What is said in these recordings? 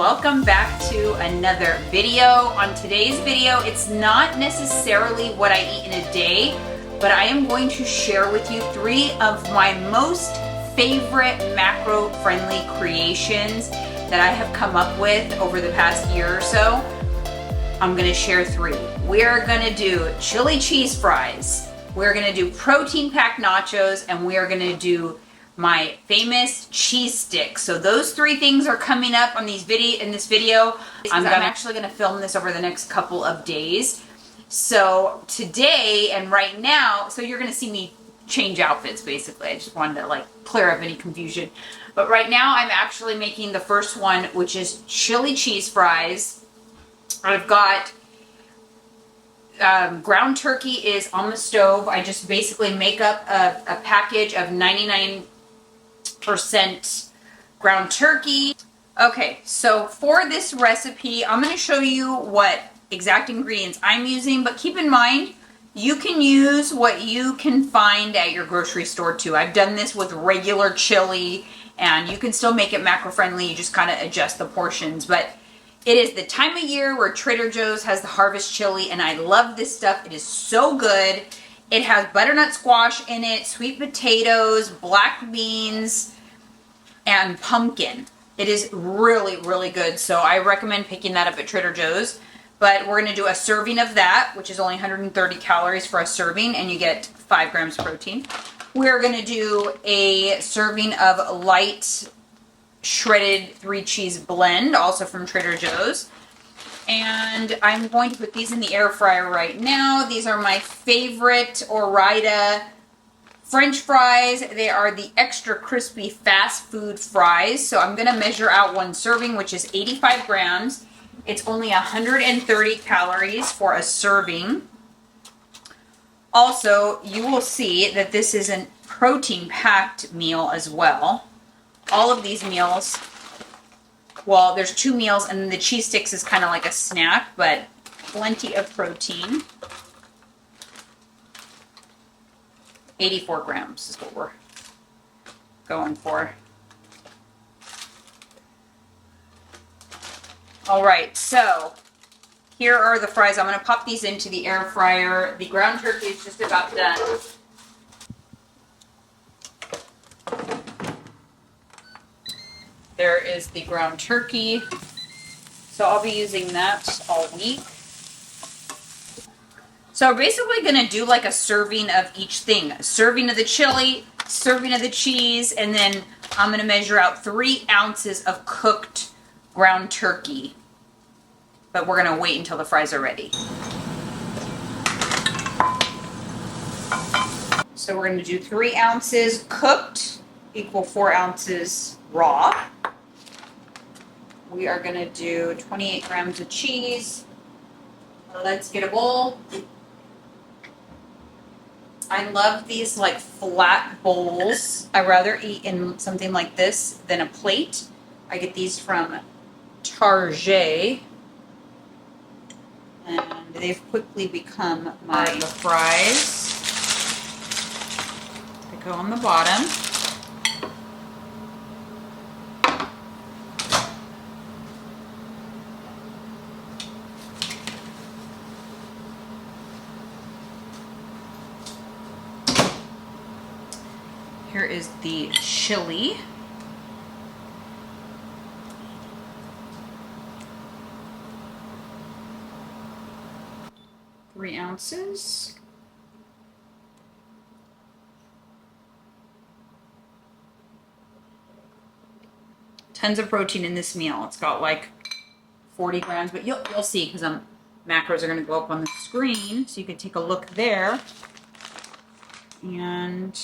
welcome back to another video. On today's video, it's not necessarily what I eat in a day, but I am going to share with you 3 of my most favorite macro-friendly creations that I have come up with over the past year or so. I'm gonna share 3. We're gonna do chili cheese fries, we're gonna do protein-packed nachos, and we are gonna do my famous cheese sticks. So those 3 things are coming up on in this video. I'm actually gonna film this over the next couple of days. So today and right now, so you're gonna see me change outfits basically. I just wanted to clear up any confusion. But right now I'm actually making the first one, which is chili cheese fries. I've got ground turkey is on the stove. I just basically make up a package of 99% ground turkey. Okay, so for this recipe, I'm going to show you what exact ingredients I'm using, but keep in mind, you can use what you can find at your grocery store too. I've done this with regular chili, and you can still make it macro-friendly. You just kind of adjust the portions, but it is the time of year where Trader Joe's has the harvest chili, and I love this stuff. It is so good. It has butternut squash in it, sweet potatoes, black beans, and pumpkin. It is really, really good. So I recommend picking that up at Trader Joe's. But we're going to do a serving of that, which is only 130 calories for a serving, and you get 5 grams protein. We're going to do a serving of light shredded 3 cheese blend, also from Trader Joe's. And I'm going to put these in the air fryer right now. These are my favorite Ore-Ida French fries. They are the extra crispy fast food fries. So I'm going to measure out 1 serving, which is 85 grams. It's only 130 calories for a serving. Also, you will see that this is a protein-packed meal as well. All of these meals, well, there's 2 meals, and the cheese sticks is kind of like a snack, but plenty of protein. 84 grams is what we're going for. All right, so here are the fries. I'm going to pop these into the air fryer. The ground turkey is just about done. There is the ground turkey. So I'll be using that all week. So we're basically going to do like a serving of each thing. A serving of the chili, serving of the cheese, and then I'm going to measure out 3 ounces of cooked ground turkey. But we're going to wait until the fries are ready. So we're going to do 3 ounces cooked, equal 4 ounces raw. We are going to do 28 grams of cheese. Let's get a bowl. I love these like flat bowls. I rather eat in something like this than a plate. I get these from CRZ, and they've quickly become my fries. They go on the bottom. Here is the chili. Three ounces. Tons of protein in this meal. It's got like 40 grams, but you'll see because macros are going to go up on the screen, so you can take a look there. And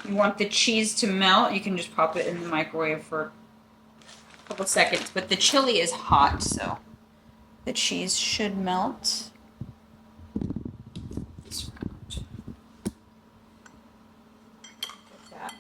you want the cheese to melt, you can just pop it in the microwave for a couple seconds. But the chili is hot, so the cheese should melt. This round. Get that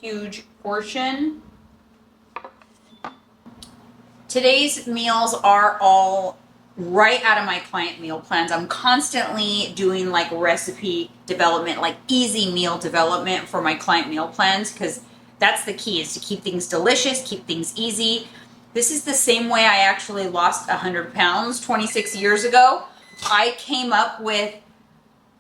huge portion. Today's meals are all right out of my client meal plans. I'm constantly doing like recipe development, like easy meal development for my client meal plans, because that's the key, is to keep things delicious, keep things easy. This is the same way I actually lost 100 pounds 26 years ago. I came up with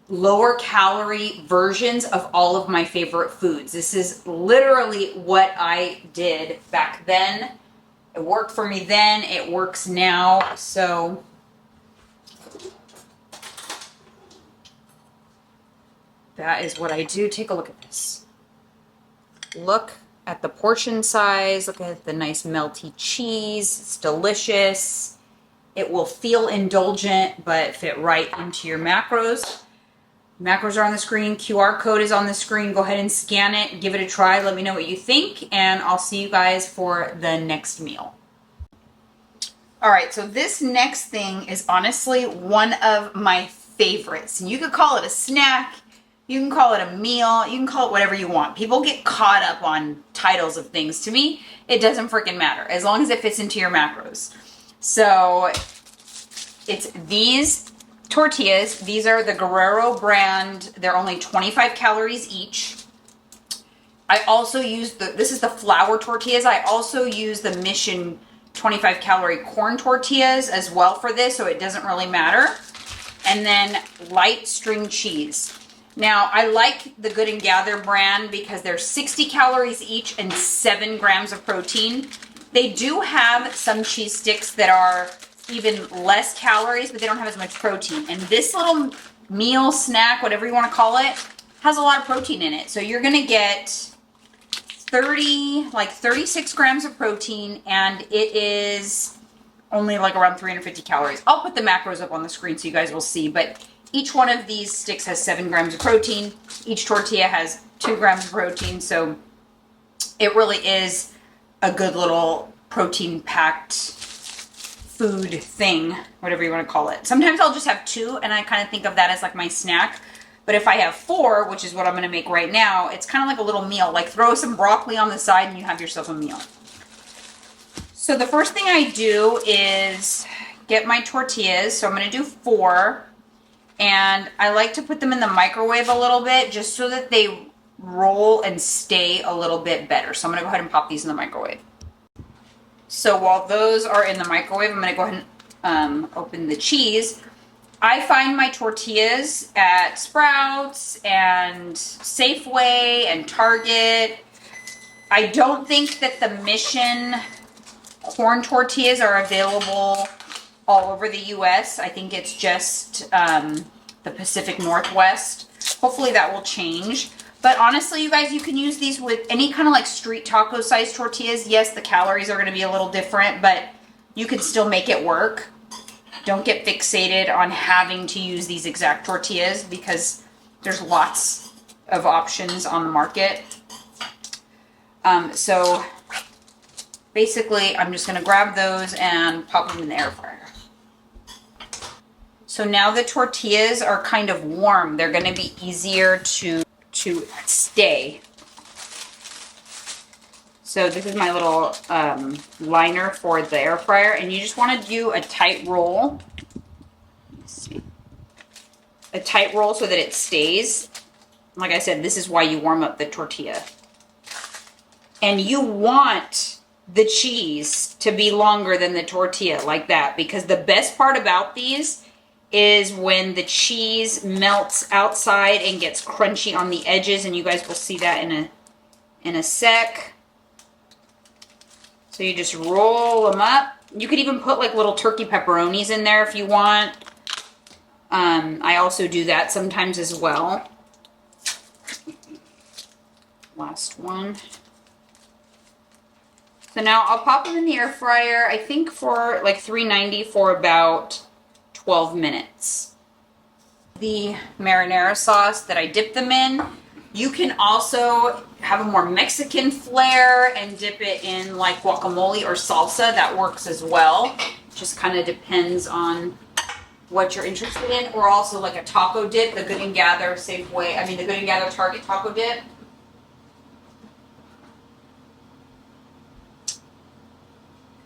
lower calorie versions of all of my favorite foods. This is literally what I did back then. It worked for me then, it works now. So that is what I do. Take a look at this. Look at the portion size. Look at the nice melty cheese. It's delicious. It will feel indulgent, but fit right into your macros. Macros are on the screen. QR code is on the screen. Go ahead and scan it. Give it a try. Let me know what you think, and I'll see you guys for the next meal. All right, so this next thing is honestly one of my favorites. You could call it a snack. You can call it a meal. You can call it whatever you want. People get caught up on titles of things. To me, it doesn't freaking matter as long as it fits into your macros. So it's these tortillas. These are the Guerrero brand. They're only 25 calories each. I also use this is the flour tortillas. I also use the Mission 25 calorie corn tortillas as well for this, so it doesn't really matter. And then light string cheese. Now, I like the Good and Gather brand because they're 60 calories each and 7 grams of protein. They do have some cheese sticks that are even less calories, but they don't have as much protein. And this little meal, snack, whatever you want to call it, has a lot of protein in it. So you're going to get 36 grams of protein, and it is only like around 350 calories. I'll put the macros up on the screen so you guys will see, but each one of these sticks has 7 grams of protein. Each tortilla has 2 grams of protein, so it really is a good little protein-packed food thing, whatever you want to call it. Sometimes I'll just have 2, and I kind of think of that as like my snack. But if I have 4, which is what I'm going to make right now, it's kind of like a little meal. Like throw some broccoli on the side and you have yourself a meal. So the first thing I do is get my tortillas. So I'm going to do 4. And I like to put them in the microwave a little bit just so that they roll and stay a little bit better. So I'm going to go ahead and pop these in the microwave. So while those are in the microwave, I'm going to go ahead and open the cheese. I find my tortillas at Sprouts and Safeway and Target. I don't think that the Mission corn tortillas are available all over the US. I think it's just the Pacific Northwest. Hopefully that will change. But honestly, you guys, you can use these with any kind of like street taco size tortillas. Yes, the calories are going to be a little different, but you can still make it work. Don't get fixated on having to use these exact tortillas because there's lots of options on the market. So basically, I'm just going to grab those and pop them in the air fryer. So now the tortillas are kind of warm. They're going to be easier to stay. So this is my little liner for the air fryer, and you just want to do a tight roll. Let's see. A tight roll so that it stays. Like I said, this is why you warm up the tortilla. And you want the cheese to be longer than the tortilla, like that, because the best part about these is when the cheese melts outside and gets crunchy on the edges, and you guys will see that in a sec. So you just roll them up. You could even put like little turkey pepperonis in there if you want. I also do that sometimes as well. Last one. So now I'll pop them in the air fryer, I think for like 390 for about 12 minutes. The marinara sauce that I dip them in, you can also have a more Mexican flair and dip it in like guacamole or salsa. That works as well. Just kind of depends on what you're interested in. Or also like a taco dip, the Good and Gather Safeway, the Good and Gather Target taco dip.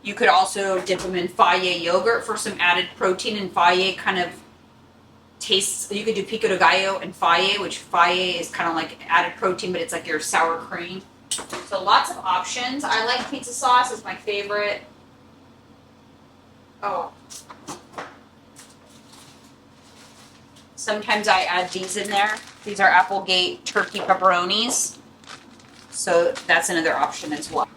You could also dip them in Faye yogurt for some added protein, and Faye kind of tastes, you could do pico de gallo and Faye, which Faye is kind of like added protein, but it's like your sour cream. So lots of options. I like pizza sauce, it's my favorite. Oh. Sometimes I add these in there. These are Applegate turkey pepperonis. So that's another option as well.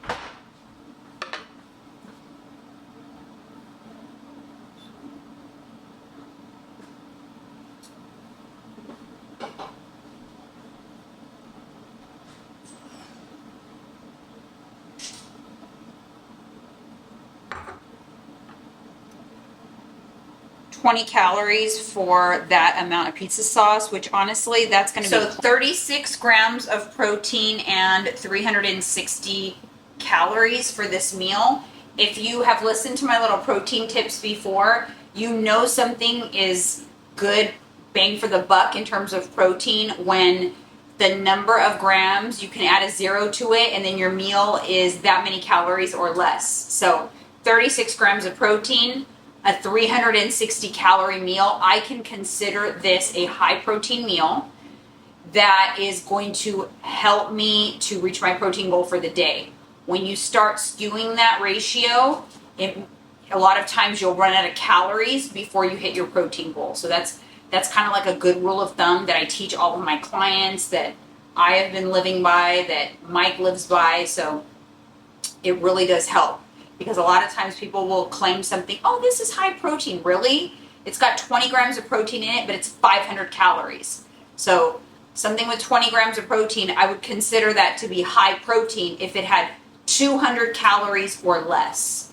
Calories for that amount of pizza sauce, which honestly, that's going to be 36 grams of protein and 360 calories for this meal. If you have listened to my little protein tips before, you know something is good bang for the buck in terms of protein when the number of grams, you can add a 0 to it, and then your meal is that many calories or less. So 36 grams of protein, a 360 calorie meal. I can consider this a high protein meal that is going to help me to reach my protein goal for the day. When you start skewing that ratio, a lot of times you'll run out of calories before you hit your protein goal. So that's kind of like a good rule of thumb that I teach all of my clients, that I have been living by, that Mike lives by. So it really does help. Because a lot of times people will claim something, oh, this is high protein. Really? It's got 20 grams of protein in it, but it's 500 calories. So something with 20 grams of protein, I would consider that to be high protein if it had 200 calories or less.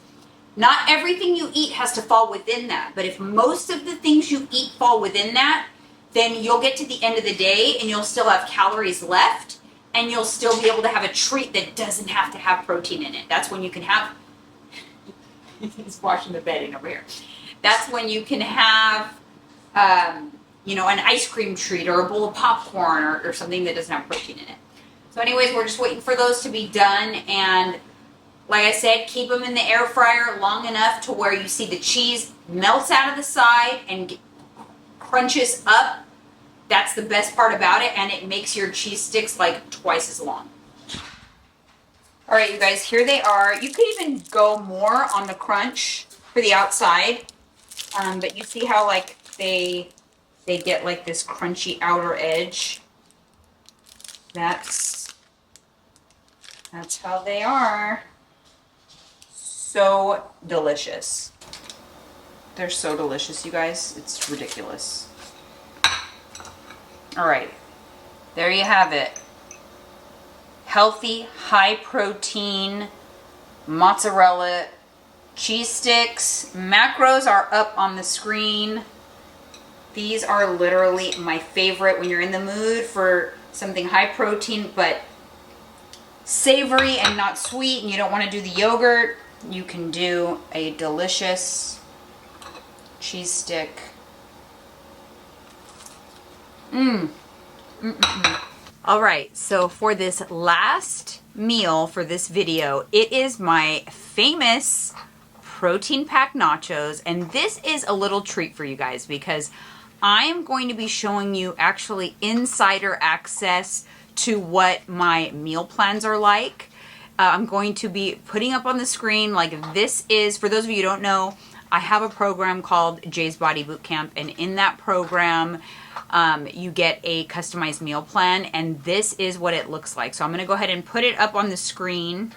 Not everything you eat has to fall within that, but if most of the things you eat fall within that, then you'll get to the end of the day and you'll still have calories left, and you'll still be able to have a treat that doesn't have to have protein in it. That's when you can have... He's washing the bedding over here. That's when you can have, an ice cream treat or a bowl of popcorn or something that doesn't have protein in it. So anyways, we're just waiting for those to be done. And like I said, keep them in the air fryer long enough to where you see the cheese melts out of the side and crunches up. That's the best part about it. And it makes your cheese sticks like twice as long. All right, you guys, here they are. You could even go more on the crunch for the outside, but you see how like they get like this crunchy outer edge. That's how they are. So delicious. They're so delicious, you guys. It's ridiculous. All right, there you have it. Healthy, high protein, mozzarella cheese sticks. Macros are up on the screen. These are literally my favorite when you're in the mood for something high protein but savory and not sweet, and you don't want to do the yogurt. You can do a delicious cheese stick. All right, so for this last meal for this video, it is my famous protein packed nachos, and this is a little treat for you guys because I am going to be showing you actually insider access to what my meal plans are like. I'm going to be putting up on the screen, like this is, for those of you who don't know, I have a program called Jay's Body Bootcamp, and in that program, you get a customized meal plan, and this is what it looks like. So I'm going to go ahead and put it up on the screen,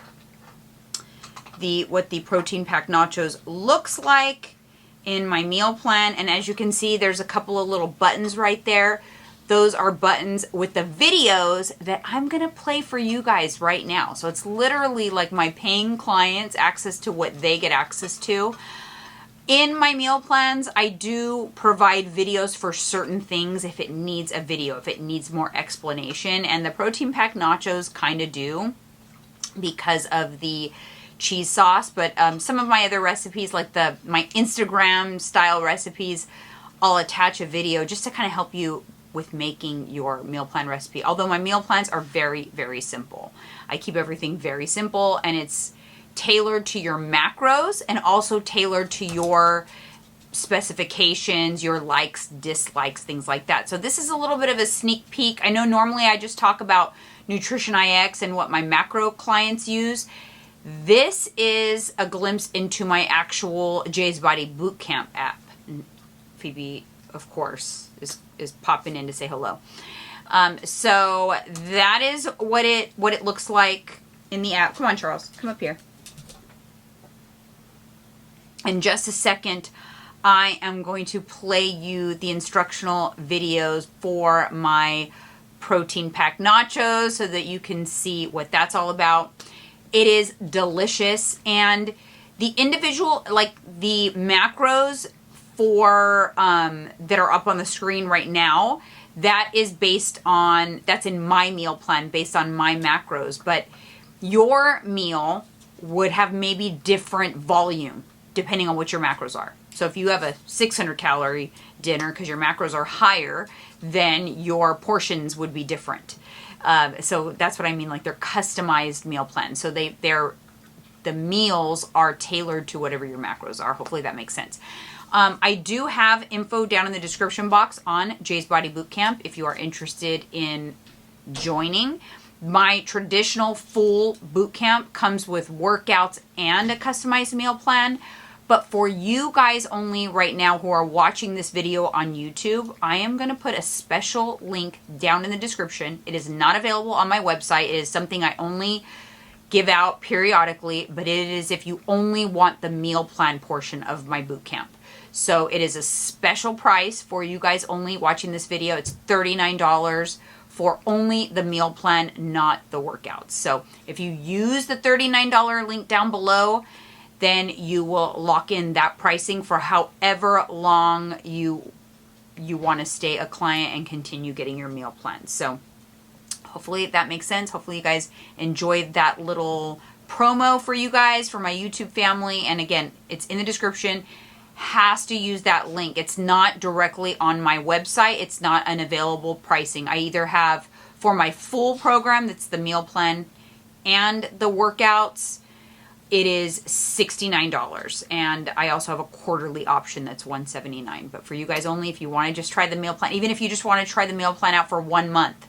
what the protein packed nachos looks like in my meal plan. And as you can see, there's a couple of little buttons right there. Those are buttons with the videos that I'm going to play for you guys right now. So it's literally like my paying clients access to what they get access to. In my meal plans, I do provide videos for certain things if it needs a video, if it needs more explanation. And the protein packed nachos kind of do because of the cheese sauce. But some of my other recipes, like my Instagram style recipes, I'll attach a video just to kind of help you with making your meal plan recipe. Although my meal plans are very, very simple. I keep everything very simple, and it's tailored to your macros and also tailored to your specifications, your likes, dislikes, things like that. So this is a little bit of a sneak peek. I know normally I just talk about Nutrition IX and what my macro clients use. This is a glimpse into my actual Jay's Body Bootcamp app. Phoebe, of course, is popping in to say hello. So that is what it looks like in the app. Come on, Charles, come up here. In just a second, I am going to play you the instructional videos for my protein packed nachos so that you can see what that's all about. It is delicious, and the individual, like the macros for that are up on the screen right now, that is based on, that's in my meal plan based on my macros, but your meal would have maybe different volume depending on what your macros are. So if you have a 600 calorie dinner because your macros are higher, then your portions would be different. So that's what I mean, like they're customized meal plans. So the meals are tailored to whatever your macros are. Hopefully that makes sense. I do have info down in the description box on Jay's Body Bootcamp if you are interested in joining. My traditional full bootcamp comes with workouts and a customized meal plan. But for you guys only right now who are watching this video on YouTube, I am going to put a special link down in the description. It is not available on my website. It is something I only give out periodically, but it is if you only want the meal plan portion of my bootcamp. So it is a special price for you guys only watching this video. It's $39 for only the meal plan, not the workouts. So if you use the $39 link down below, then you will lock in that pricing for however long you want to stay a client and continue getting your meal plan. So hopefully that makes sense. Hopefully you guys enjoyed that little promo for you guys, for my YouTube family. And again, it's in the description. Has to use that link. It's not directly on my website. It's not an available pricing. I either have for my full program, that's the meal plan and the workouts, it is $69. And I also have a quarterly option that's $179. But for you guys only, if you want to just try the meal plan, even if you just want to try the meal plan out for 1 month,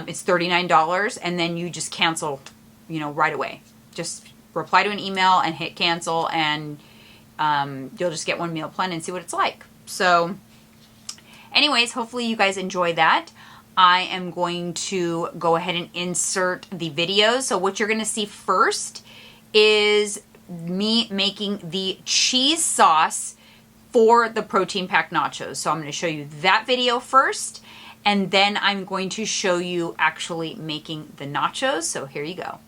it's $39, and then you just cancel, right away. Just reply to an email and hit cancel, and you'll just get one meal plan and see what it's like. So anyways, hopefully you guys enjoy that. I am going to go ahead and insert the videos. So what you're going to see first is me making the cheese sauce for the protein packed nachos. So I'm going to show you that video first, and then I'm going to show you actually making the nachos. So here you go.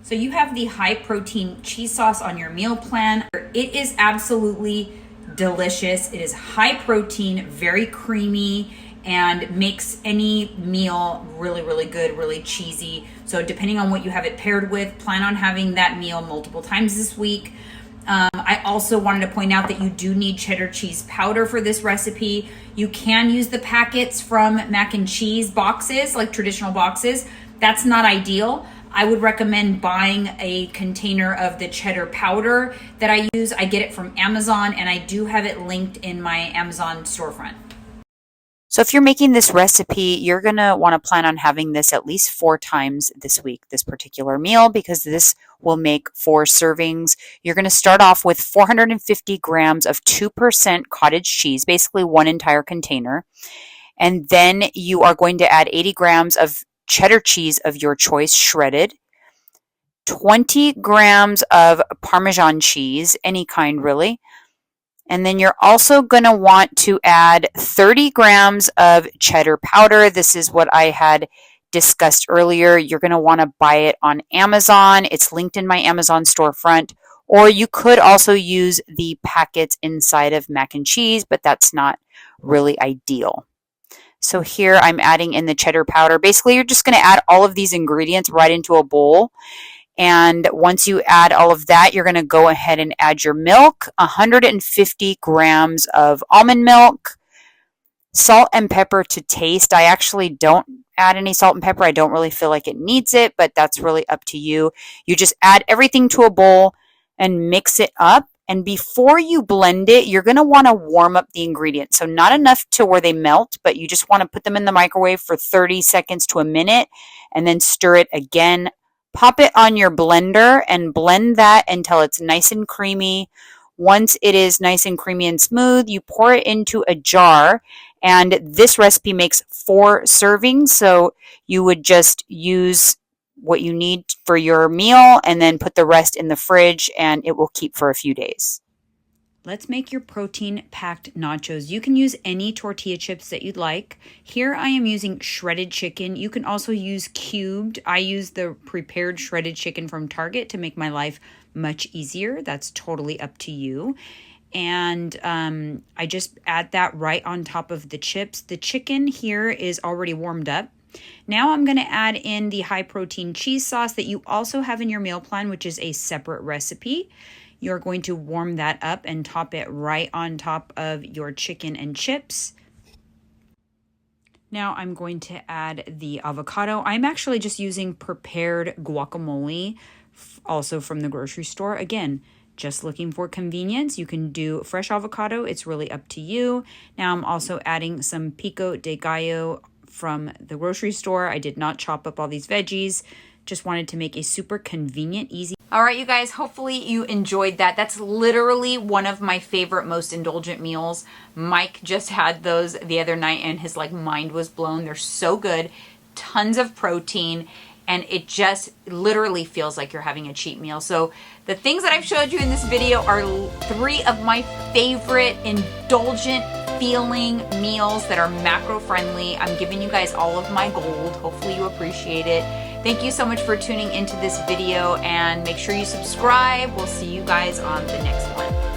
So you have the high protein cheese sauce on your meal plan. It is absolutely delicious. It is high protein, very creamy, and makes any meal really, really good, really cheesy. So depending on what you have it paired with, plan on having that meal multiple times this week. I also wanted to point out that you do need cheddar cheese powder for this recipe. You can use the packets from mac and cheese boxes, like traditional boxes. That's not ideal. I would recommend buying a container of the cheddar powder that I use. I get it from Amazon, and I do have it linked in my Amazon storefront. So if you're making this recipe, you're going to want to plan on having this at least 4 times this week, this particular meal, because this will make 4 servings. You're going to start off with 450 grams of 2% cottage cheese, basically 1 entire container. And then you are going to add 80 grams of cheddar cheese of your choice, shredded, 20 grams of Parmesan cheese, any kind really. And then you're also going to want to add 30 grams of cheddar powder. This is what I had discussed earlier. You're going to want to buy it on Amazon. It's linked in my Amazon storefront. Or you could also use the packets inside of mac and cheese, but that's not really ideal. So here I'm adding in the cheddar powder. Basically, you're just going to add all of these ingredients right into a bowl. And once you add all of that, you're going to go ahead and add your milk, 150 grams of almond milk, Salt and pepper to taste. I actually don't add any salt and pepper. I don't really feel like it needs it, but that's really up to you. You just add everything to a bowl and mix it up. And before you blend it, you're going to want to warm up the ingredients. So not enough to where they melt, but you just want to put them in the microwave for 30 seconds to a minute and then stir it again. Pop it on your blender and blend that until it's nice and creamy. Once it is nice and creamy and smooth, you pour it into a jar. And this recipe makes 4 servings. So you would just use what you need for your meal and then put the rest in the fridge and it will keep for a few days. Let's make your protein-packed nachos. You can use any tortilla chips that you'd like. Here I am using shredded chicken. You can also use cubed. I use the prepared shredded chicken from Target to make my life much easier. That's totally up to you. And I just add that right on top of the chips. The chicken here is already warmed up. Now I'm going to add in the high protein cheese sauce that you also have in your meal plan, which is a separate recipe. You're going to warm that up and top it right on top of your chicken and chips. Now I'm going to add the avocado. I'm actually just using prepared guacamole, also from the grocery store. Again, just looking for convenience. You can do fresh avocado. It's really up to you. Now I'm also adding some pico de gallo from the grocery store. I did not chop up all these veggies. Just wanted to make a super convenient, easy. All right, you guys, hopefully you enjoyed that. That's literally one of my favorite, most indulgent meals. Mike just had those the other night and his mind was blown. They're so good, tons of protein, and it just literally feels like you're having a cheat meal. So the things that I've showed you in this video are 3 of my favorite indulgent feeling meals that are macro friendly. I'm giving you guys all of my gold. Hopefully you appreciate it. Thank you so much for tuning into this video and make sure you subscribe. We'll see you guys on the next one.